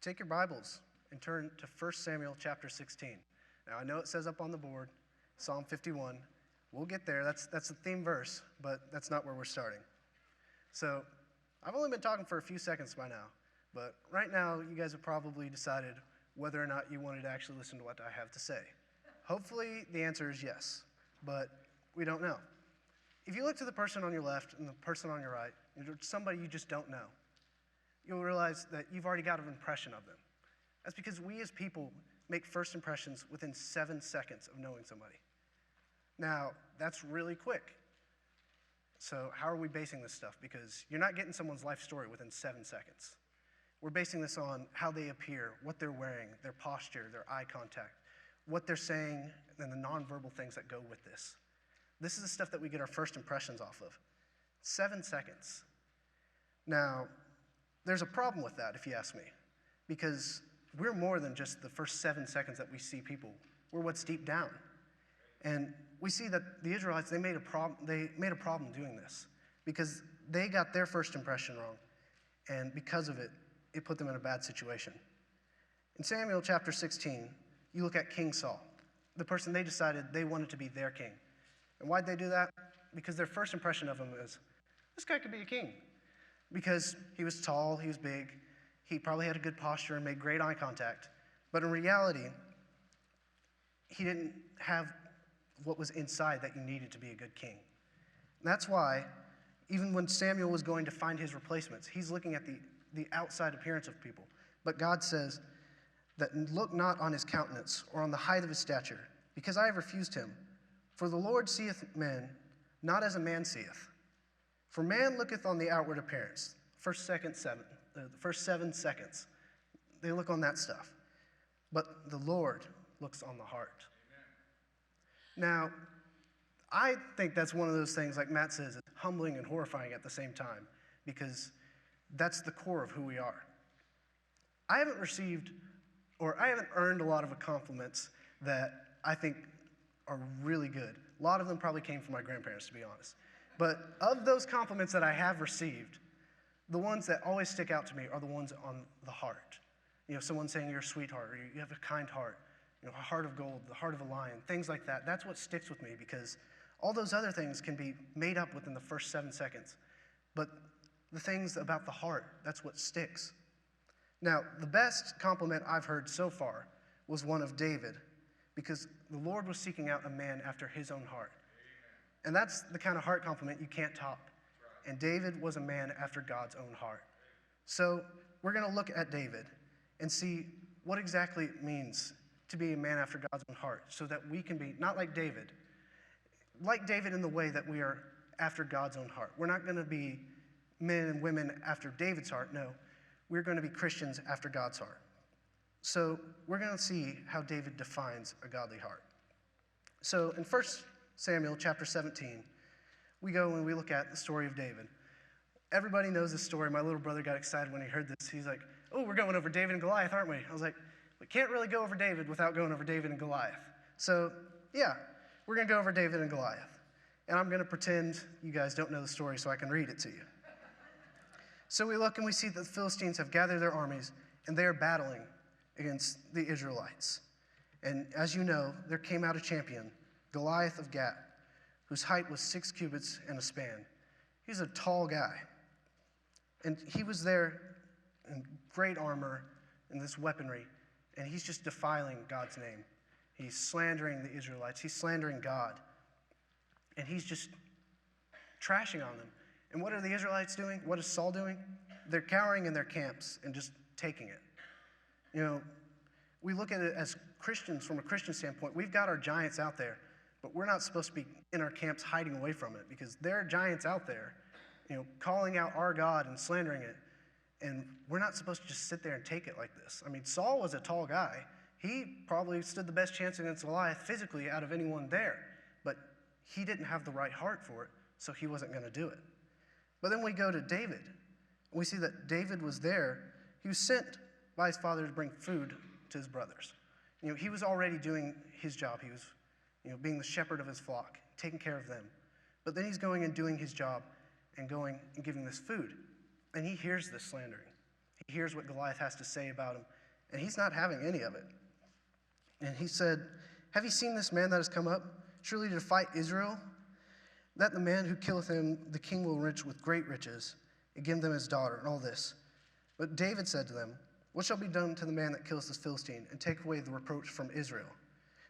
Take your Bibles and turn to 1 Samuel chapter 16. Now, I know it says up on the board, Psalm 51. We'll get there. That's the theme verse, but that's not where we're starting. So, I've only been talking for a few seconds by now, but right now, you guys have probably decided whether or not you wanted to actually listen to what I have to say. Hopefully, the answer is yes, but we don't know. If you look to the person on your left and the person on your right, somebody you just don't know, you'll realize that you've already got an impression of them. That's because we as people make first impressions within 7 seconds of knowing somebody. Now, that's really quick. So how are we basing this stuff? Because you're not getting someone's life story within 7 seconds. We're basing this on how they appear, what they're wearing, their posture, their eye contact, what they're saying, and the nonverbal things that go with this. This is the stuff that we get our first impressions off of. 7 seconds. Now, there's a problem with that, if you ask me, because we're more than just the first 7 seconds that we see people. We're what's deep down. And we see that the Israelites, they made a problem doing this because they got their first impression wrong. And because of it, it put them in a bad situation. In Samuel chapter 16, you look at King Saul, the person they decided they wanted to be their king. And why'd they do that? Because their first impression of him is, this guy could be a king. Because he was tall, he was big, he probably had a good posture and made great eye contact. But in reality, he didn't have what was inside that you needed to be a good king. And that's why, even when Samuel was going to find his replacements, he's looking at the outside appearance of people. But God says that look not on his countenance or on the height of his stature, because I have refused him. For the Lord seeth men, not as a man seeth. For man looketh on the outward appearance, the first 7 seconds. They look on that stuff. But the Lord looks on the heart. Amen. Now, I think that's one of those things, like Matt says, it's humbling and horrifying at the same time, because that's the core of who we are. I haven't earned a lot of compliments that I think are really good. A lot of them probably came from my grandparents, to be honest. But of those compliments that I have received, the ones that always stick out to me are the ones on the heart. You know, someone saying you're a sweetheart, or you have a kind heart, you know, a heart of gold, the heart of a lion, things like that. That's what sticks with me, because all those other things can be made up within the first 7 seconds. But the things about the heart, that's what sticks. Now, the best compliment I've heard so far was one of David, because the Lord was seeking out a man after his own heart. And that's the kind of heart compliment you can't top. And David was a man after God's own heart. So we're going to look at David and see what exactly it means to be a man after God's own heart, so that we can be, not like David in the way that we are after God's own heart. We're not going to be men and women after David's heart. No, we're going to be Christians after God's heart. So we're going to see how David defines a godly heart. So in 1 Samuel chapter 17, we go and we look at the story of David. Everybody knows this story. My little brother got excited when he heard this. He's like, oh, we're going over David and Goliath, aren't we? I was like, we can't really go over David without going over David and Goliath. So, yeah, we're going to go over David and Goliath. And I'm going to pretend you guys don't know the story so I can read it to you. So we look and we see that the Philistines have gathered their armies, and they are battling against the Israelites. And as you know, there came out a champion, Goliath of Gath, whose height was 6 cubits and a span. He's a tall guy. And he was there in great armor and this weaponry, and he's just defiling God's name. He's slandering the Israelites. He's slandering God. And he's just trashing on them. And what are the Israelites doing? What is Saul doing? They're cowering in their camps and just taking it. You know, we look at it as Christians, from a Christian standpoint. We've got our giants out there, but we're not supposed to be in our camps hiding away from it, because there are giants out there, you know, calling out our God and slandering it. And we're not supposed to just sit there and take it like this. I mean, Saul was a tall guy. He probably stood the best chance against Goliath physically out of anyone there, but he didn't have the right heart for it, so he wasn't going to do it. But then we go to David. We see that David was there. He was sent by his father to bring food to his brothers. You know, he was already doing his job. He was, you know, being the shepherd of his flock, taking care of them. But then he's going and doing his job and going and giving this food. And he hears this slandering. He hears what Goliath has to say about him. and he's not having any of it. And he said, "Have you seen this man that has come up, surely to fight Israel? That the man who killeth him, the king will enrich with great riches, and give them his daughter, and all this." But David said to them, "What shall be done to the man that kills this Philistine, and take away the reproach from Israel?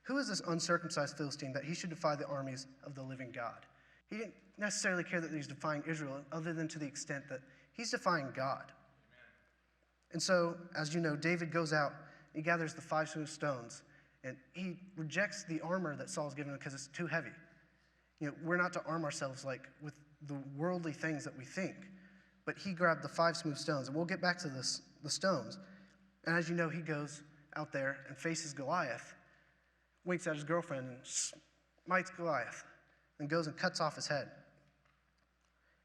Who is this uncircumcised Philistine that he should defy the armies of the living God?" He didn't necessarily care that he's defying Israel, other than to the extent that he's defying God. Amen. And so, as you know, David goes out, he gathers the 5 smooth stones, and he rejects the armor that Saul's given him because it's too heavy. We're not to arm ourselves like with the worldly things that we think, but he grabbed the 5 smooth stones, and we'll get back to the stones. And as you know, he goes out there and faces Goliath, winks at his girlfriend, and smites Goliath, and goes and cuts off his head.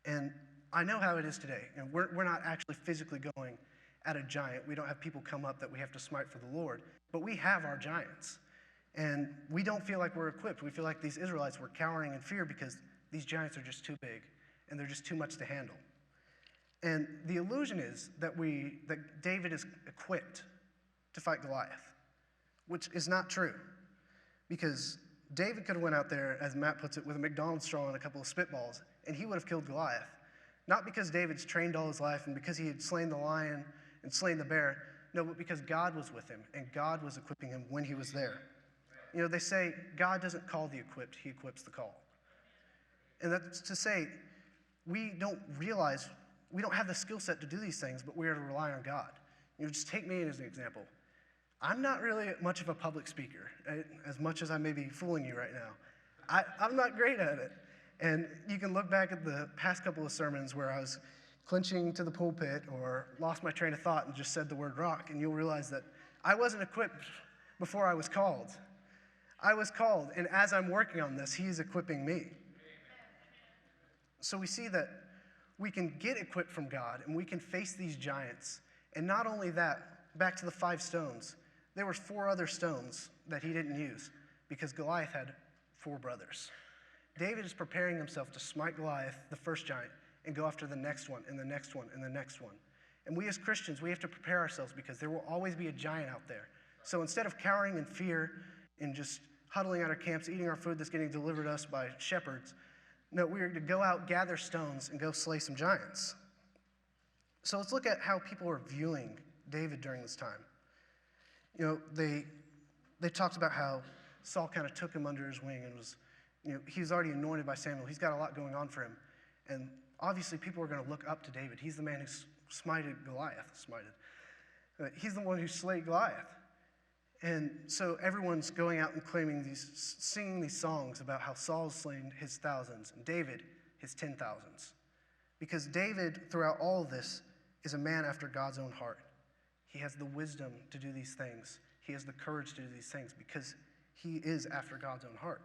And I know how it is today. We're not actually physically going at a giant. We don't have people come up that we have to smite for the Lord, but we have our giants. And we don't feel like we're equipped. We feel like these Israelites were cowering in fear because these giants are just too big, and they're just too much to handle. And the illusion is that David is equipped to fight Goliath, which is not true. Because David could have went out there, as Matt puts it, with a McDonald's straw and a couple of spitballs, and he would have killed Goliath. Not because David's trained all his life and because he had slain the lion and slain the bear. No, but because God was with him, and God was equipping him when he was there. They say God doesn't call the equipped, he equips the call. And that's to say, we don't realize we don't have the skill set to do these things, but we are to rely on God. Just take me as an example. I'm not really much of a public speaker, as much as I may be fooling you right now. I'm not great at it. And you can look back at the past couple of sermons where I was clinching to the pulpit or lost my train of thought and just said the word rock, and you'll realize that I wasn't equipped before I was called. I was called, and as I'm working on this, he is equipping me. So we see that we can get equipped from God, and we can face these giants. And not only that, back to the 5 stones, there were 4 other stones that he didn't use because Goliath had 4 brothers. David is preparing himself to smite Goliath, the first giant, and go after the next one, and the next one, and the next one. And we as Christians, we have to prepare ourselves because there will always be a giant out there. So instead of cowering in fear and just huddling at our camps, eating our food that's getting delivered to us by shepherds, no, we are to go out, gather stones, and go slay some giants. So let's look at how people are viewing David during this time. They talked about how Saul kind of took him under his wing and was, he was already anointed by Samuel. He's got a lot going on for him. And obviously people are going to look up to David. He's the man who smited Goliath. He's the one who slayed Goliath. And so everyone's going out and singing these songs about how Saul's slain his thousands and David his 10,000s. Because David, throughout all of this, is a man after God's own heart. He has the wisdom to do these things. He has the courage to do these things because he is after God's own heart.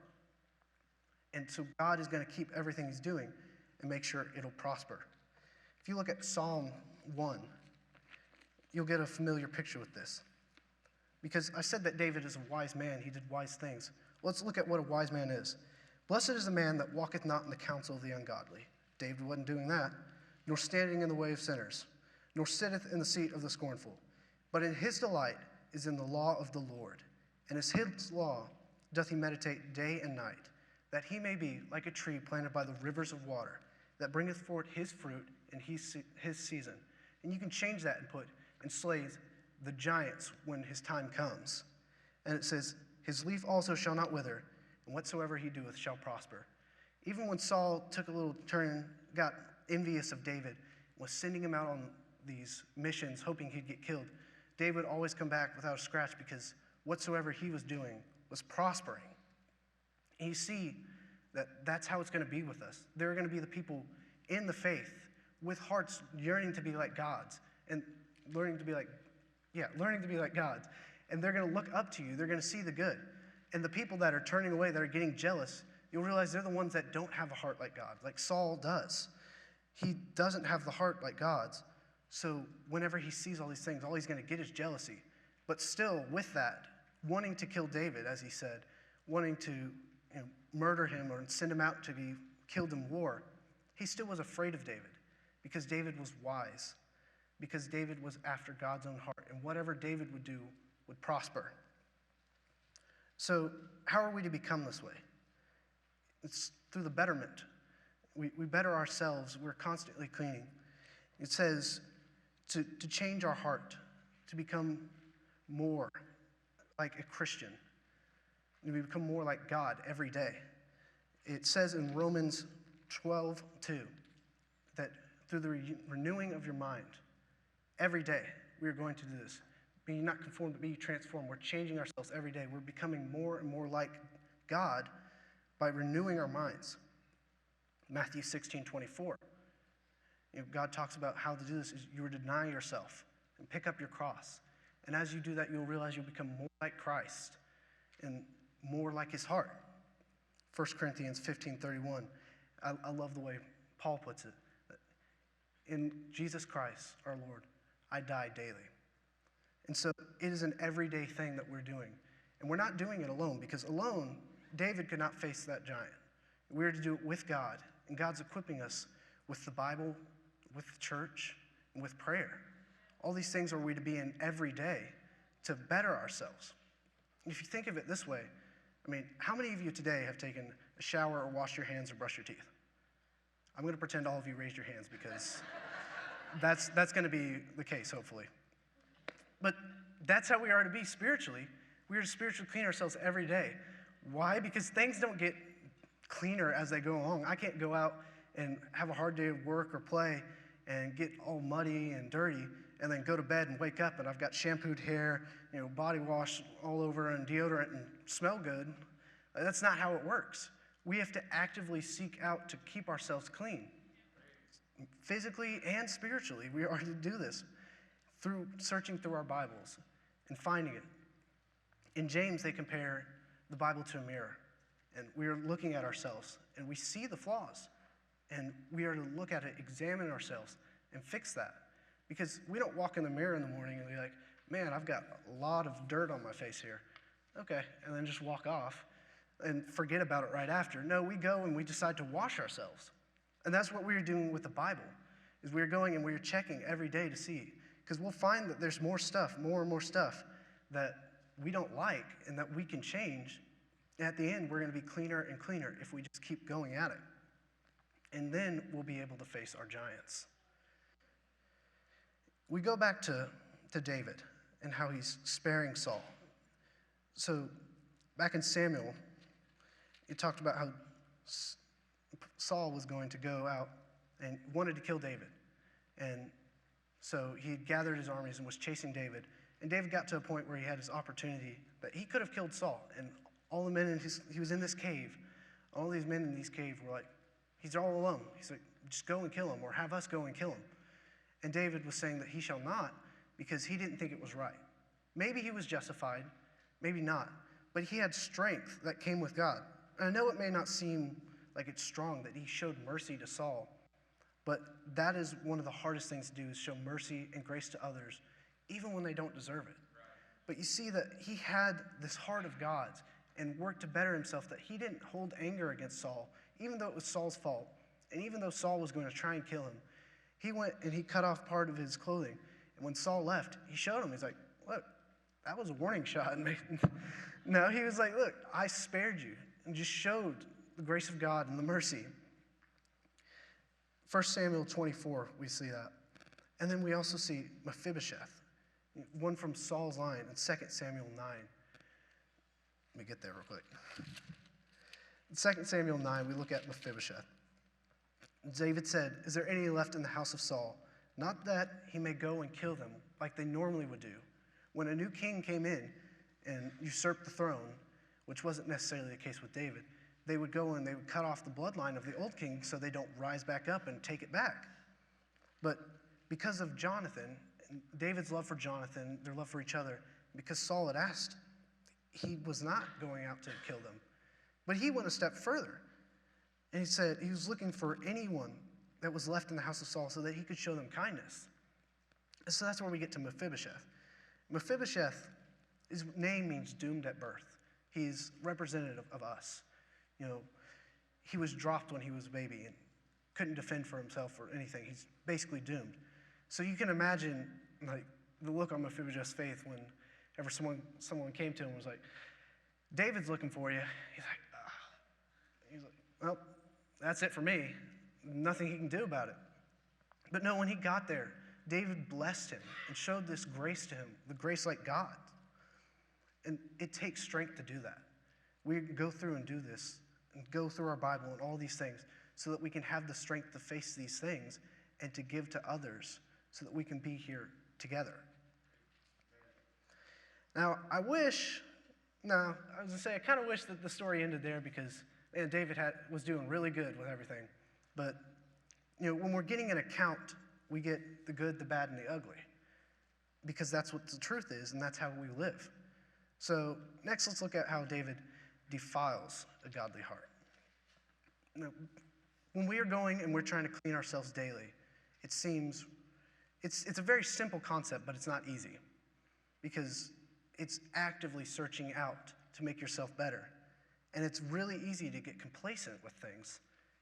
And so God is going to keep everything he's doing and make sure it'll prosper. If you look at Psalm 1, you'll get a familiar picture with this. Because I said that David is a wise man. He did wise things. Well, let's look at what a wise man is. "Blessed is the man that walketh not in the counsel of the ungodly." David wasn't doing that. "Nor standing in the way of sinners, nor sitteth in the seat of the scornful. But in his delight is in the law of the Lord, and as his law doth he meditate day and night, that he may be like a tree planted by the rivers of water, that bringeth forth his fruit in his season." And you can change that and put, "and slays the giants when his time comes." And it says, "His leaf also shall not wither, and whatsoever he doeth shall prosper." Even when Saul took a little turn, got envious of David, was sending him out on these missions, hoping he'd get killed, David would always come back without a scratch because whatsoever he was doing was prospering. And you see that that's how it's going to be with us. There are going to be the people in the faith with hearts yearning to be like God's and learning to be like God's. And they're going to look up to you. They're going to see the good. And the people that are turning away, that are getting jealous, you'll realize they're the ones that don't have a heart like God, like Saul does. He doesn't have the heart like God's. So whenever he sees all these things, all he's going to get is jealousy. But still, with that, wanting to kill David, as he said, wanting to murder him or send him out to be killed in war, he still was afraid of David because David was wise. because David was after God's own heart, and whatever David would do would prosper. So how are we to become this way? It's through the betterment. We better ourselves. We're constantly cleaning. It says to change our heart, to become more like a Christian. We become more like God every day. It says in Romans 12:2 that through the renewing of your mind, every day we are going to do this. Be not conformed, but be transformed. We're changing ourselves every day. We're becoming more and more like God by renewing our minds. Matthew 16:24. God talks about how to do this is you will deny yourself and pick up your cross. And as you do that, you'll realize you'll become more like Christ and more like his heart. 1 Corinthians 15:31. I love the way Paul puts it. In Jesus Christ, our Lord, I die daily. And so it is an everyday thing that we're doing. And we're not doing it alone, because alone, David could not face that giant. We're to do it with God. And God's equipping us with the Bible, with the church, and with prayer. All these things are we to be in every day to better ourselves. If you think of it this way, how many of you today have taken a shower or washed your hands or brushed your teeth? I'm going to pretend all of you raised your hands because that's going to be the case, hopefully. But that's how we are to be spiritually. We are to spiritually clean ourselves every day. Why? Because things don't get cleaner as they go along. I can't go out and have a hard day of work or play and get all muddy and dirty and then go to bed and wake up and I've got shampooed hair, body wash all over and deodorant and smell good. That's not how it works. We have to actively seek out to keep ourselves clean. Physically and spiritually, we are to do this through searching through our Bibles and finding it. In James, they compare the Bible to a mirror. And we are looking at ourselves, and we see the flaws. And we are to look at it, examine ourselves, and fix that. Because we don't walk in the mirror in the morning and be like, man, I've got a lot of dirt on my face here. Okay, and then just walk off and forget about it right after. No, we go and we decide to wash ourselves. And that's what we're doing with the Bible, is we're going and we're checking every day to see. Because we'll find that there's more and more stuff that we don't like and that we can change. And at the end, we're going to be cleaner and cleaner if we just keep going at it. And then we'll be able to face our giants. We go back to David and how he's sparing Saul. So back in Samuel, it talked about how Saul was going to go out and wanted to kill David. And so he had gathered his armies and was chasing David. And David got to a point where he had his opportunity that he could have killed Saul. And all the men he was in this cave. All these men in this cave were like, he's all alone. He's like, just go and kill him, or have us go and kill him. And David was saying that he shall not, because he didn't think it was right. Maybe he was justified, maybe not. But he had strength that came with God. And I know it may not seem like it's strong that he showed mercy to Saul, but that is one of the hardest things to do, is show mercy and grace to others, even when they don't deserve it. But you see that he had this heart of God's and worked to better himself, that he didn't hold anger against Saul, even though it was Saul's fault. And even though Saul was going to try and kill him, he went and he cut off part of his clothing. And when Saul left, he showed him, he's like, look, that was a warning shot. No, he was like, look, I spared you, and just showed the grace of God and the mercy. 1 Samuel 24, we see that. And then we also see Mephibosheth, one from Saul's line in 2 Samuel 9. Let me get there real quick. In 2 Samuel 9, we look at Mephibosheth. David said, is there any left in the house of Saul? Not that he may go and kill them like they normally would do. When a new king came in and usurped the throne, which wasn't necessarily the case with David, they would go and they would cut off the bloodline of the old king so they don't rise back up and take it back. But because of Jonathan, David's love for Jonathan, their love for each other, because Saul had asked, he was not going out to kill them. But he went a step further. And he said he was looking for anyone that was left in the house of Saul so that he could show them kindness. And so that's where we get to Mephibosheth. Mephibosheth, his name means doomed at birth. He's representative of us. He was dropped when he was a baby and couldn't defend for himself or anything. He's basically doomed. So you can imagine, like, the look on Mephibosheth's face whenever someone came to him and was like, David's looking for you. He's like, well, that's it for me. Nothing he can do about it. But no, when he got there, David blessed him and showed this grace to him, the grace like God. And it takes strength to do that. We go through and do this, and go through our Bible and all these things so that we can have the strength to face these things and to give to others so that we can be here together. Now, I was going to say, I kind of wish that the story ended there because, man, David was doing really good with everything. But, when we're getting an account, we get the good, the bad, and the ugly because that's what the truth is, and that's how we live. So next, let's look at how David defiles a godly heart. Now, when we are going and we're trying to clean ourselves daily, it seems it's a very simple concept, but it's not easy because it's actively searching out to make yourself better. And it's really easy to get complacent with things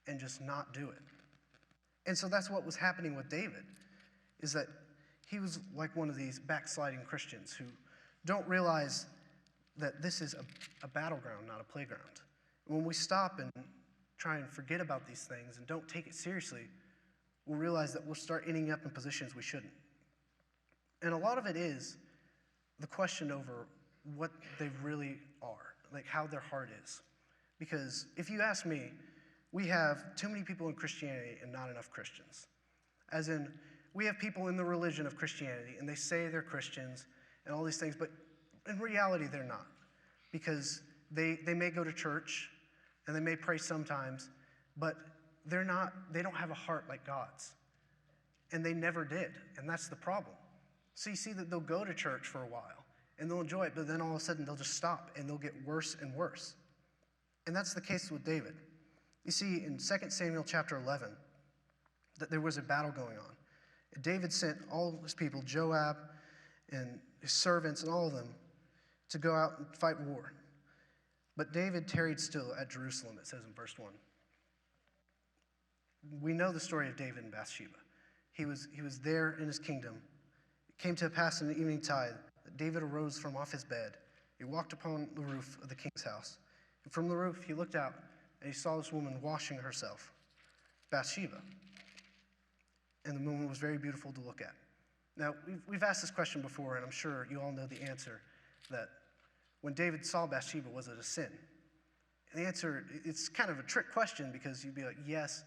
and just not do it. And so that's what was happening with David, is that he was like one of these backsliding Christians who don't realize that this is a battleground, not a playground. When we stop and try and forget about these things and don't take it seriously, we'll realize that we'll start ending up in positions we shouldn't. And a lot of it is the question over what they really are, like how their heart is. Because if you ask me, we have too many people in Christianity and not enough Christians. As in, we have people in the religion of Christianity, and they say they're Christians and all these things, but in reality, they're not. Because they may go to church, and they may pray sometimes, but they don't have a heart like God's. And they never did, and that's the problem. So you see that they'll go to church for a while, and they'll enjoy it, but then all of a sudden they'll just stop, and they'll get worse and worse. And that's the case with David. You see in 2 Samuel chapter 11 that there was a battle going on. And David sent all his people, Joab and his servants and all of them, to go out and fight war. But David tarried still at Jerusalem, it says in verse 1. We know the story of David and Bathsheba. He was there in his kingdom. It came to pass in the evening tide that David arose from off his bed. He walked upon the roof of the king's house. And from the roof he looked out, and he saw this woman washing herself, Bathsheba. And the woman was very beautiful to look at. Now, we've asked this question before, and I'm sure you all know the answer, that when David saw Bathsheba, was it a sin? And the answer, it's kind of a trick question because you'd be like, yes.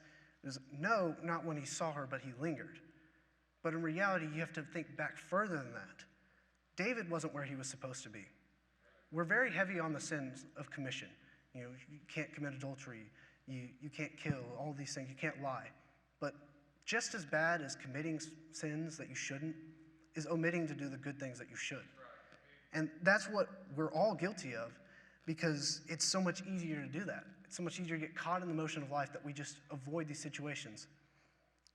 No, not when he saw her, but he lingered. But in reality, you have to think back further than that. David wasn't where he was supposed to be. We're very heavy on the sins of commission. You can't commit adultery, you can't kill, all these things, you can't lie. But just as bad as committing sins that you shouldn't is omitting to do the good things that you should. And that's what we're all guilty of because it's so much easier to do that. It's so much easier to get caught in the motion of life that we just avoid these situations.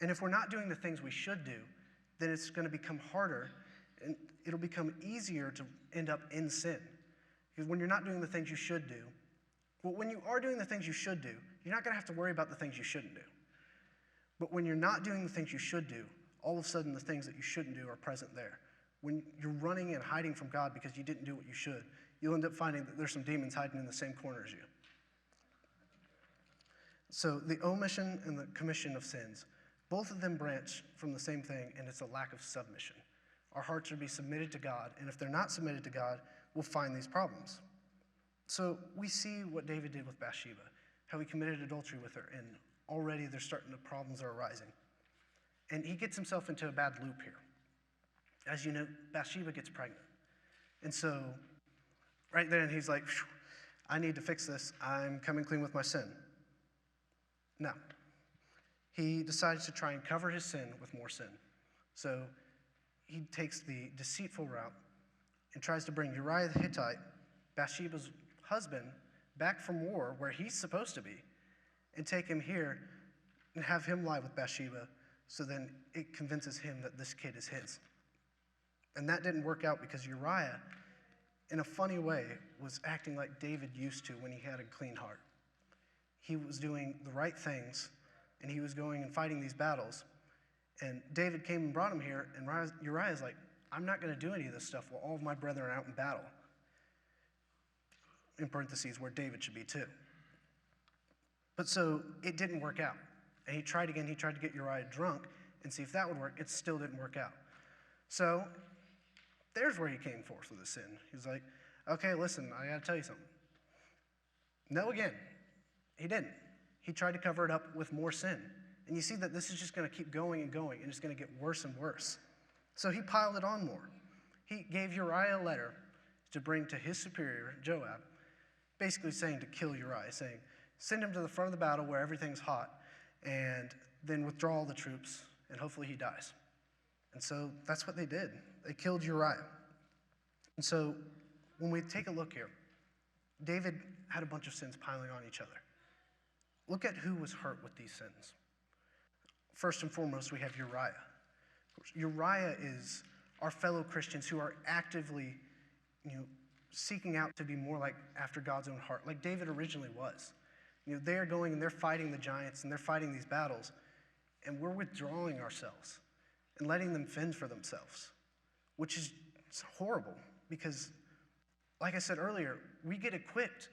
And if we're not doing the things we should do, then it's going to become harder and it'll become easier to end up in sin. Because when you're not doing the things you should do, well, when you are doing the things you should do, you're not going to have to worry about the things you shouldn't do. But when you're not doing the things you should do, all of a sudden the things that you shouldn't do are present there. When you're running and hiding from God because you didn't do what you should, you'll end up finding that there's some demons hiding in the same corner as you. So the omission and the commission of sins, both of them branch from the same thing, and it's a lack of submission. Our hearts should be submitted to God, and if they're not submitted to God, we'll find these problems. So we see what David did with Bathsheba, how he committed adultery with her, and already the problems are arising. And he gets himself into a bad loop here. As you know, Bathsheba gets pregnant. And so right then he's like, I need to fix this. I'm coming clean with my sin. No. He decides to try and cover his sin with more sin. So he takes the deceitful route and tries to bring Uriah the Hittite, Bathsheba's husband, back from war where he's supposed to be and take him here and have him lie with Bathsheba so then it convinces him that this kid is his. And that didn't work out because Uriah, in a funny way, was acting like David used to when he had a clean heart. He was doing the right things, and he was going and fighting these battles. And David came and brought him here, and Uriah's like, I'm not going to do any of this stuff while all of my brethren are out in battle. In parentheses, where David should be too. But so it didn't work out. And he tried again. He tried to get Uriah drunk and see if that would work. It still didn't work out. So there's where he came forth with his sin. He's like, okay, listen, I got to tell you something. No, again, he didn't. He tried to cover it up with more sin. And you see that this is just going to keep going and going, and it's going to get worse and worse. So he piled it on more. He gave Uriah a letter to bring to his superior, Joab, basically saying to kill Uriah, saying, send him to the front of the battle where everything's hot, and then withdraw all the troops, and hopefully he dies. And so that's what they did. They killed Uriah. And so when we take a look here, David had a bunch of sins piling on each other. Look at who was hurt with these sins. First and foremost, we have Uriah. Uriah is our fellow Christians who are actively, seeking out to be more like after God's own heart, like David originally was. They are going and they're fighting the giants and they're fighting these battles, and we're withdrawing ourselves and letting them fend for themselves, which is horrible because, like I said earlier, we get equipped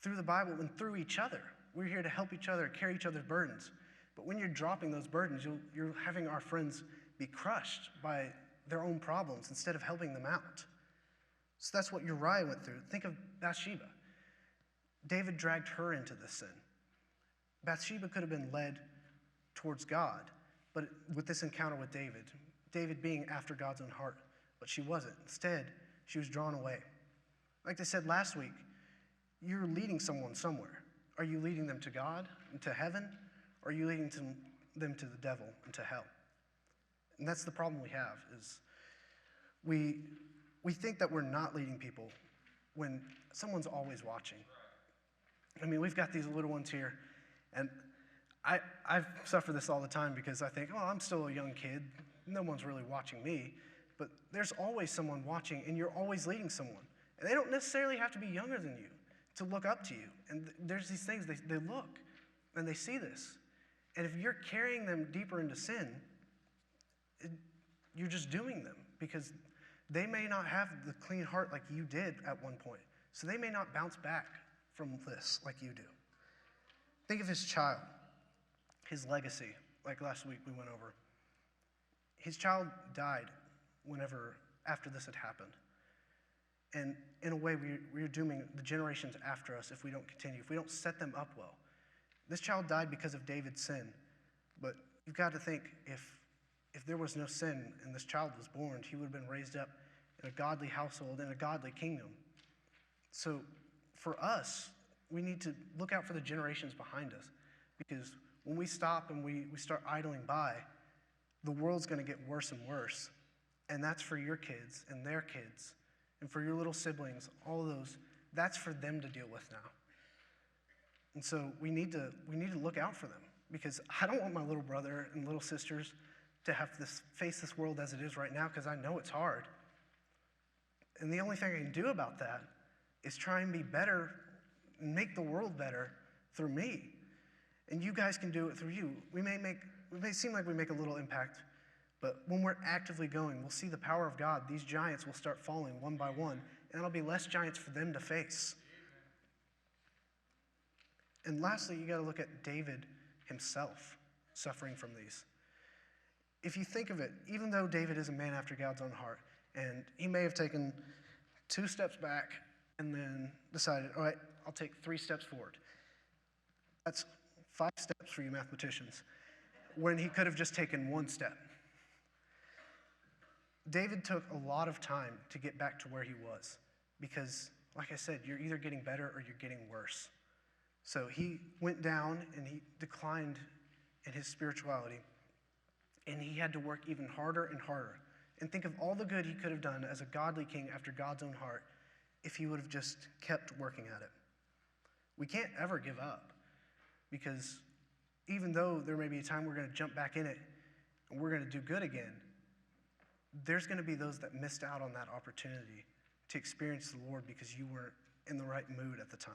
through the Bible and through each other. We're here to help each other, carry each other's burdens. But when you're dropping those burdens, you're having our friends be crushed by their own problems instead of helping them out. So that's what Uriah went through. Think of Bathsheba. David dragged her into this sin. Bathsheba could have been led towards God, but with this encounter with David being after God's own heart, but she wasn't. Instead, she was drawn away. Like they said last week, you're leading someone somewhere. Are you leading them to God and to heaven? Or are you leading them to the devil and to hell? And that's the problem we have, is we think that we're not leading people when someone's always watching. I mean, we've got these little ones here, and I suffer this all the time because I think, oh, I'm still a young kid. No one's really watching me. But there's always someone watching, and you're always leading someone. And they don't necessarily have to be younger than you to look up to you. And there's these things, they look, and they see this. And if you're carrying them deeper into sin, you're just doing them because they may not have the clean heart like you did at one point. So they may not bounce back from this like you do. Think of his child, his legacy, like last week we went over. His child died after this had happened. And in a way, we're dooming the generations after us if we don't continue, if we don't set them up well. This child died because of David's sin, but you've got to think if there was no sin and this child was born, he would have been raised up in a godly household, in a godly kingdom. So for us, we need to look out for the generations behind us, because when we stop and we start idling by, the world's going to get worse and worse, and that's for your kids and their kids, and for your little siblings, all of those, that's for them to deal with now. And so we need to look out for them, because I don't want my little brother and little sisters to have to face this world as it is right now, because I know it's hard. And the only thing I can do about that is try and be better and make the world better through me. And you guys can do it through you. It may seem like we make a little impact, but when we're actively going, we'll see the power of God. These giants will start falling one by one, and it'll be less giants for them to face. And lastly, you got to look at David himself suffering from these. If you think of it, even though David is a man after God's own heart, and he may have taken 2 steps back and then decided, all right, I'll take 3 steps forward. That's 5 steps for you mathematicians, when he could have just taken 1 step. David took a lot of time to get back to where he was because, like I said, you're either getting better or you're getting worse. So he went down and he declined in his spirituality, and he had to work even harder and harder. And think of all the good he could have done as a godly king after God's own heart if he would have just kept working at it. We can't ever give up, because even though there may be a time we're going to jump back in it and we're going to do good again, there's going to be those that missed out on that opportunity to experience the Lord because you weren't in the right mood at the time.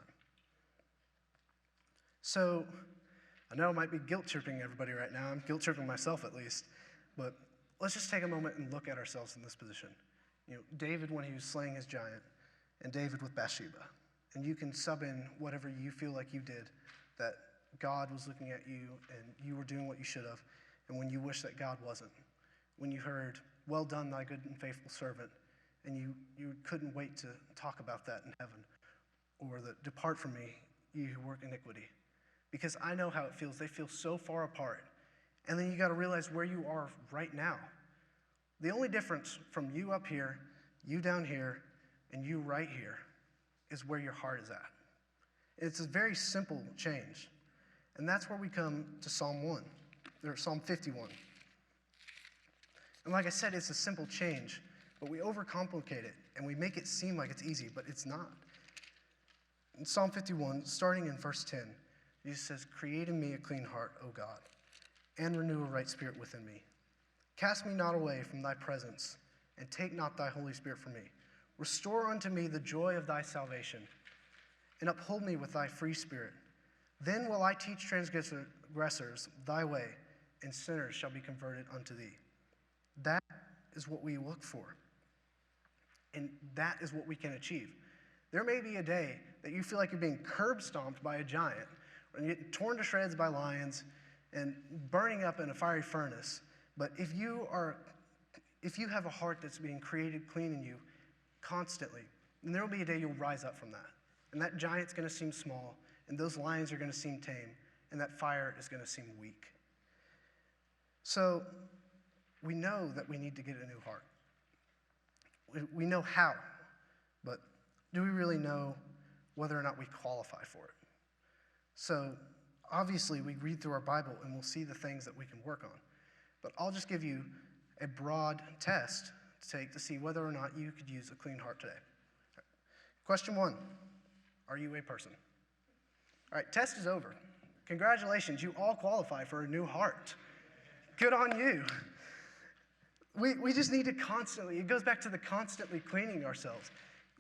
So I know I might be guilt-tripping everybody right now. I'm guilt-tripping myself at least. But let's just take a moment and look at ourselves in this position. David when he was slaying his giant, and David with Bathsheba. And you can sub in whatever you feel like you did, that God was looking at you and you were doing what you should have, and when you wish that God wasn't. When you heard, "Well done, thy good and faithful servant," and you couldn't wait to talk about that in heaven. Or the "Depart from me, you who work iniquity." Because I know how it feels. They feel so far apart. And then you got to realize where you are right now. The only difference from you up here, you down here, and you right here is where your heart is at. It's a very simple change. And that's where we come to Psalm 1, or Psalm 51. And like I said, it's a simple change, but we overcomplicate it, and we make it seem like it's easy, but it's not. In Psalm 51, starting in verse 10, Jesus says, "Create in me a clean heart, O God, and renew a right spirit within me. Cast me not away from thy presence, and take not thy Holy Spirit from me. Restore unto me the joy of thy salvation, and uphold me with thy free spirit. Then will I teach transgressors thy way, and sinners shall be converted unto thee." That is what we look for, and that is what we can achieve. There may be a day that you feel like you're being curb stomped by a giant, and getting torn to shreds by lions, and burning up in a fiery furnace. But if you have a heart that's being created clean in you constantly, then there will be a day you'll rise up from that. And that giant's going to seem small, and those lions are going to seem tame, and that fire is going to seem weak. So we know that we need to get a new heart. We know how, but do we really know whether or not we qualify for it? So obviously we read through our Bible and we'll see the things that we can work on. But I'll just give you a broad test to take to see whether or not you could use a clean heart today. Question 1, are you a person? All right, test is over. Congratulations, you all qualify for a new heart. Good on you. We just need to constantly, it goes back to the constantly cleaning ourselves.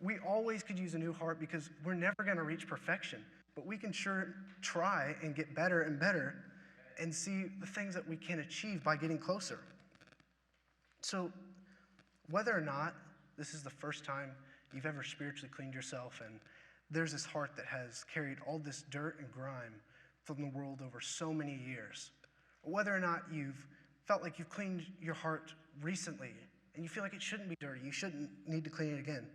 We always could use a new heart because we're never going to reach perfection. But we can sure try and get better and better and see the things that we can achieve by getting closer. So whether or not this is the first time you've ever spiritually cleaned yourself and there's this heart that has carried all this dirt and grime from the world over so many years, or whether or not you've felt like you've cleaned your heart recently and you feel like it shouldn't be dirty, you shouldn't need to clean it again,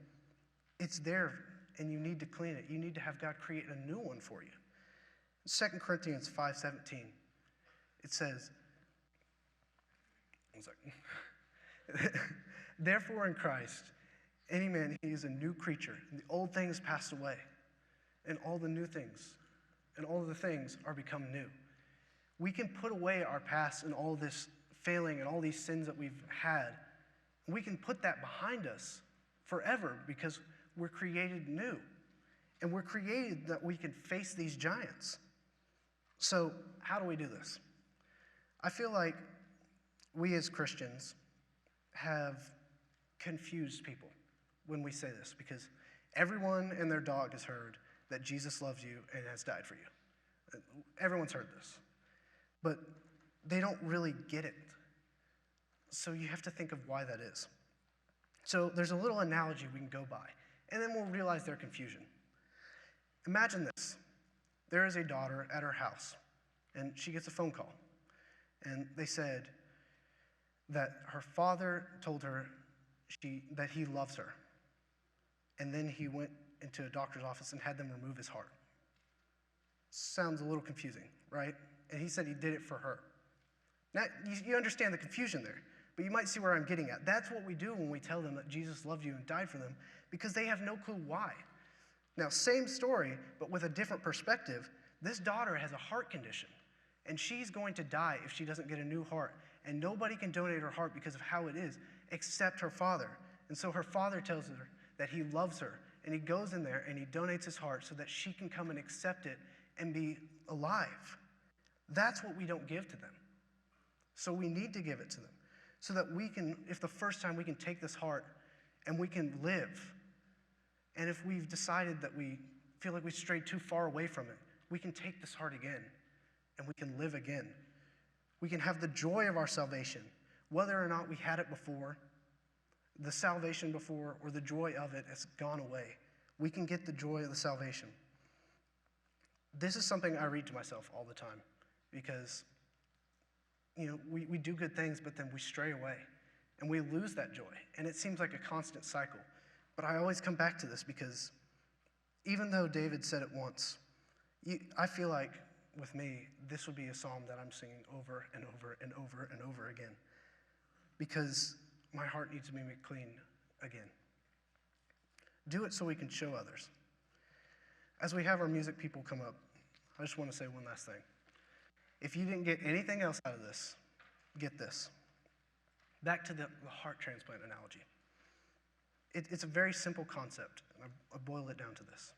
it's there and you need to clean it. You need to have God create a new one for you. In 2 Corinthians 5:17, it says, "Therefore in Christ, any man, he is a new creature, and the old things passed away, and all the new things, and all of the things are become new." We can put away our past and all this failing and all these sins that we've had. We can put that behind us forever because we're created new. And we're created that we can face these giants. So how do we do this? I feel like we as Christians have confused people when we say this because everyone and their dog has heard that Jesus loves you and has died for you. Everyone's heard this. But they don't really get it. So you have to think of why that is. So there's a little analogy we can go by, and then we'll realize their confusion. Imagine this. There is a daughter at her house, and she gets a phone call. And they said that her father told her that he loves her. And then he went into a doctor's office and had them remove his heart. Sounds a little confusing, right? And he said he did it for her. Now, you understand the confusion there, but you might see where I'm getting at. That's what we do when we tell them that Jesus loved you and died for them, because they have no clue why. Now, same story, but with a different perspective. This daughter has a heart condition, and she's going to die if she doesn't get a new heart. And nobody can donate her heart because of how it is, except her father. And so her father tells her that he loves her, and he goes in there and he donates his heart so that she can come and accept it and be alive. That's what we don't give to them. So we need to give it to them so that we can, if the first time we can take this heart and we can live. And if we've decided that we feel like we strayed too far away from it, we can take this heart again and we can live again. We can have the joy of our salvation. Whether or not we had it before, the salvation before, or the joy of it has gone away, we can get the joy of the salvation. This is something I read to myself all the time because, we do good things, but then we stray away and we lose that joy. And it seems like a constant cycle. But I always come back to this because even though David said it once, I feel like with me, this would be a psalm that I'm singing over and over and over and over again because my heart needs to be made clean again. Do it so we can show others. As we have our music people come up, I just want to say one last thing. If you didn't get anything else out of this, get this. Back to the heart transplant analogy. It's a very simple concept, and I boil it down to this.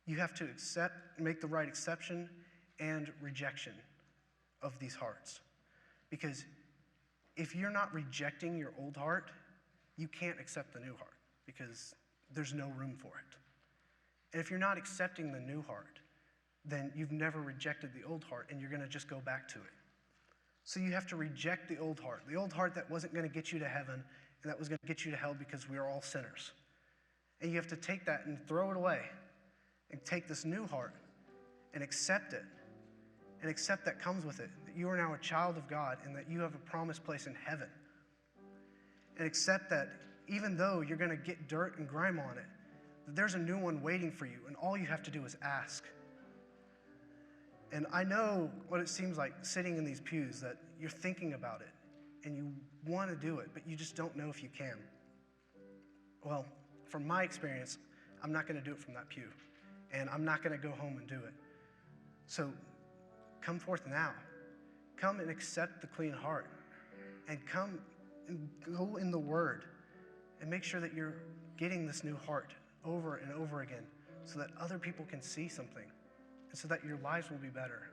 You have to make the right exception and rejection of these hearts. Because if you're not rejecting your old heart, you can't accept the new heart because there's no room for it. And if you're not accepting the new heart, then you've never rejected the old heart and you're going to just go back to it. So you have to reject the old heart that wasn't going to get you to heaven and that was going to get you to hell because we are all sinners. And you have to take that and throw it away and take this new heart and accept it and accept that comes with it, that you are now a child of God and that you have a promised place in heaven. And accept that even though you're going to get dirt and grime on it, that there's a new one waiting for you and all you have to do is ask. And I know what it seems like sitting in these pews, that you're thinking about it and you want to do it, but you just don't know if you can. Well, from my experience, I'm not going to do it from that pew. And I'm not going to go home and do it. So come forth now. Come and accept the clean heart. And come and go in the Word. And make sure that you're getting this new heart over and over again so that other people can see something. And so that your lives will be better.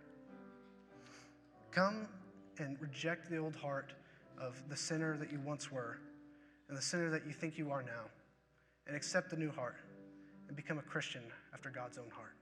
Come and reject the old heart of the sinner that you once were and the sinner that you think you are now. And accept the new heart and become a Christian after God's own heart.